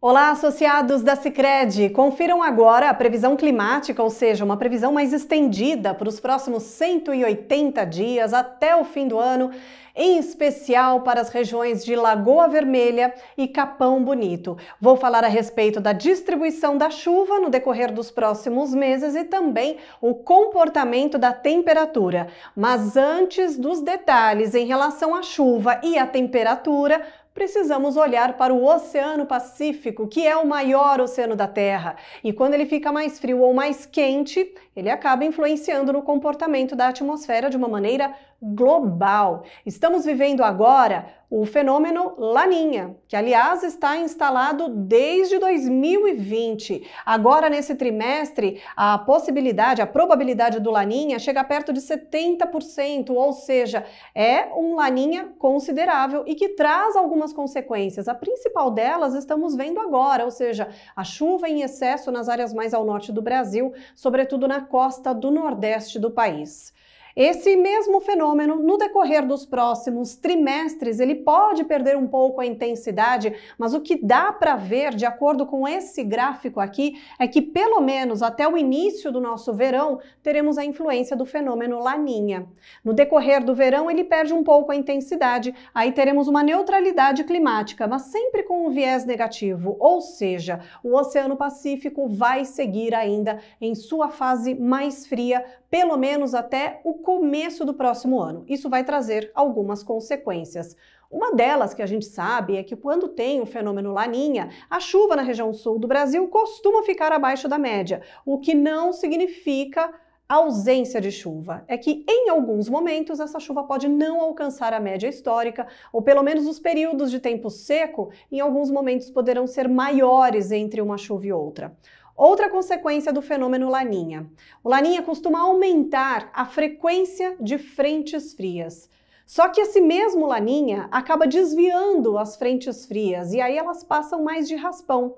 Olá, associados da Sicredi! Confiram agora a previsão climática, ou seja, uma previsão mais estendida para os próximos 180 dias até o fim do ano, em especial para as regiões de Lagoa Vermelha e Capão Bonito. Vou falar a respeito da distribuição da chuva no decorrer dos próximos meses e também o comportamento da temperatura. Mas antes dos detalhes em relação à chuva e à temperatura, precisamos olhar para o Oceano Pacífico, que é o maior oceano da Terra. E quando ele fica mais frio ou mais quente, ele acaba influenciando no comportamento da atmosfera de uma maneira global. Estamos vivendo agora o fenômeno Laninha, que aliás está instalado desde 2020. Agora nesse trimestre, a probabilidade do Laninha chega perto de 70%, ou seja, é um Laninha considerável e que traz algumas consequências. A principal delas estamos vendo agora, ou seja, a chuva em excesso nas áreas mais ao norte do Brasil, sobretudo na costa do nordeste do país. Esse mesmo fenômeno, no decorrer dos próximos trimestres, ele pode perder um pouco a intensidade, mas o que dá para ver, de acordo com esse gráfico aqui, é que pelo menos até o início do nosso verão, teremos a influência do fenômeno Laninha. No decorrer do verão, ele perde um pouco a intensidade, aí teremos uma neutralidade climática, mas sempre com um viés negativo, ou seja, o Oceano Pacífico vai seguir ainda em sua fase mais fria, pelo menos até o começo do próximo ano. Isso vai trazer algumas consequências. Uma delas que a gente sabe é que quando tem o fenômeno Laninha, a chuva na região sul do Brasil costuma ficar abaixo da média, o que não significa ausência de chuva. É que em alguns momentos essa chuva pode não alcançar a média histórica, ou pelo menos os períodos de tempo seco, em alguns momentos poderão ser maiores entre uma chuva e outra. Outra consequência do fenômeno Laninha. O Laninha costuma aumentar a frequência de frentes frias. Só que esse mesmo Laninha acaba desviando as frentes frias e aí elas passam mais de raspão.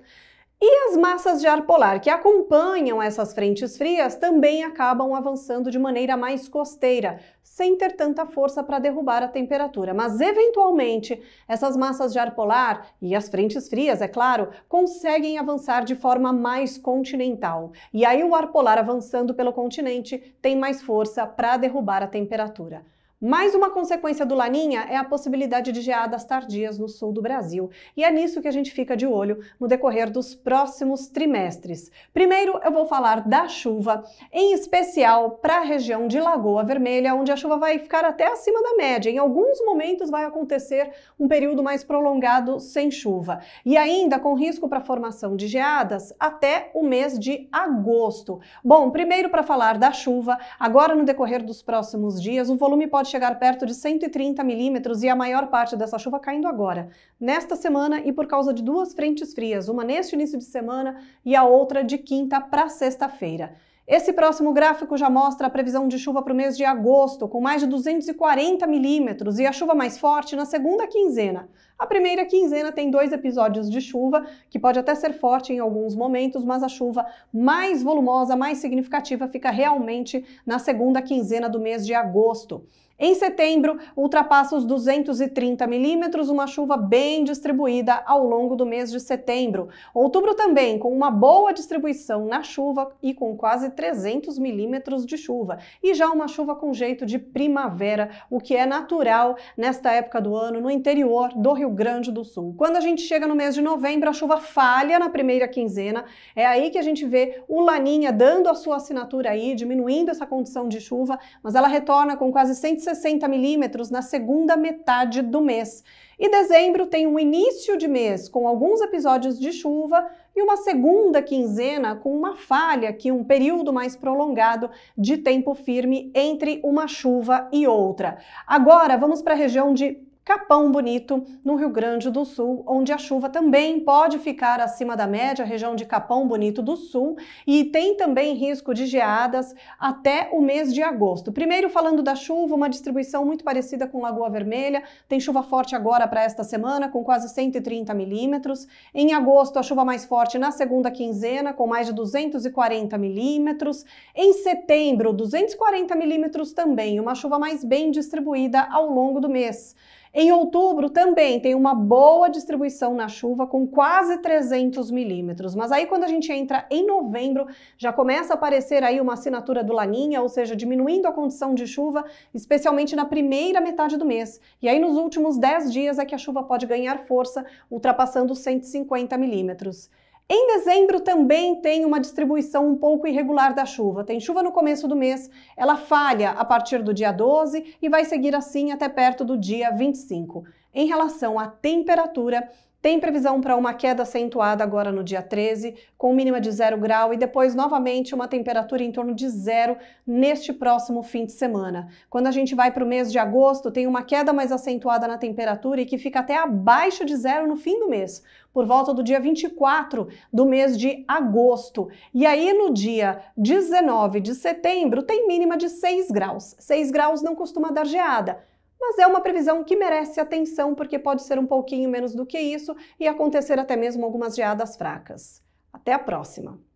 E as massas de ar polar que acompanham essas frentes frias também acabam avançando de maneira mais costeira, sem ter tanta força para derrubar a temperatura. Mas, eventualmente, essas massas de ar polar e as frentes frias, é claro, conseguem avançar de forma mais continental. E aí o ar polar avançando pelo continente tem mais força para derrubar a temperatura. Mais uma consequência do Laninha é a possibilidade de geadas tardias no sul do Brasil, e é nisso que a gente fica de olho no decorrer dos próximos trimestres. Primeiro, eu vou falar da chuva, em especial para a região de Lagoa Vermelha, onde a chuva vai ficar até acima da média. Em alguns momentos vai acontecer um período mais prolongado sem chuva, e ainda com risco para a formação de geadas até o mês de agosto. Bom, primeiro para falar da chuva, agora no decorrer dos próximos dias, o volume pode chegar perto de 130 milímetros e a maior parte dessa chuva caindo agora, nesta semana e por causa de duas frentes frias, uma neste início de semana e a outra de quinta para sexta-feira. Esse próximo gráfico já mostra a previsão de chuva para o mês de agosto, com mais de 240 milímetros e a chuva mais forte na segunda quinzena. A primeira quinzena tem 2 episódios de chuva, que pode até ser forte em alguns momentos, mas a chuva mais volumosa, mais significativa, fica realmente na segunda quinzena do mês de agosto. Em setembro, ultrapassa os 230 milímetros, uma chuva bem distribuída ao longo do mês de setembro. Outubro também, com uma boa distribuição na chuva e com quase 300 milímetros de chuva. E já uma chuva com jeito de primavera, o que é natural nesta época do ano no interior do Rio Grande do Sul. Quando a gente chega no mês de novembro, a chuva falha na primeira quinzena. É aí que a gente vê o Laninha dando a sua assinatura aí, diminuindo essa condição de chuva, mas ela retorna com quase 160 milímetros na segunda metade do mês. E dezembro tem um início de mês com alguns episódios de chuva e uma segunda quinzena com uma falha aqui, um período mais prolongado de tempo firme entre uma chuva e outra. Agora vamos para a região de Capão Bonito, no Rio Grande do Sul, onde a chuva também pode ficar acima da média, região de Capão Bonito do Sul, e tem também risco de geadas até o mês de agosto. Primeiro, falando da chuva, uma distribuição muito parecida com Lagoa Vermelha, tem chuva forte agora para esta semana, com quase 130 milímetros. Em agosto, a chuva mais forte na segunda quinzena, com mais de 240 milímetros. Em setembro, 240 milímetros também, uma chuva mais bem distribuída ao longo do mês. Em outubro também tem uma boa distribuição na chuva com quase 300 milímetros, mas aí quando a gente entra em novembro já começa a aparecer aí uma assinatura do Laninha, ou seja, diminuindo a condição de chuva, especialmente na primeira metade do mês. E aí nos últimos 10 dias é que a chuva pode ganhar força, ultrapassando os 150 milímetros. Em dezembro também tem uma distribuição um pouco irregular da chuva. Tem chuva no começo do mês, ela falha a partir do dia 12 e vai seguir assim até perto do dia 25. Em relação à temperatura, tem previsão para uma queda acentuada agora no dia 13, com mínima de 0 grau e depois novamente uma temperatura em torno de 0 neste próximo fim de semana. Quando a gente vai para o mês de agosto, tem uma queda mais acentuada na temperatura e que fica até abaixo de 0 no fim do mês, por volta do dia 24 do mês de agosto. E aí no dia 19 de setembro tem mínima de 6 graus. 6 graus não costuma dar geada, mas é uma previsão que merece atenção porque pode ser um pouquinho menos do que isso e acontecer até mesmo algumas geadas fracas. Até a próxima!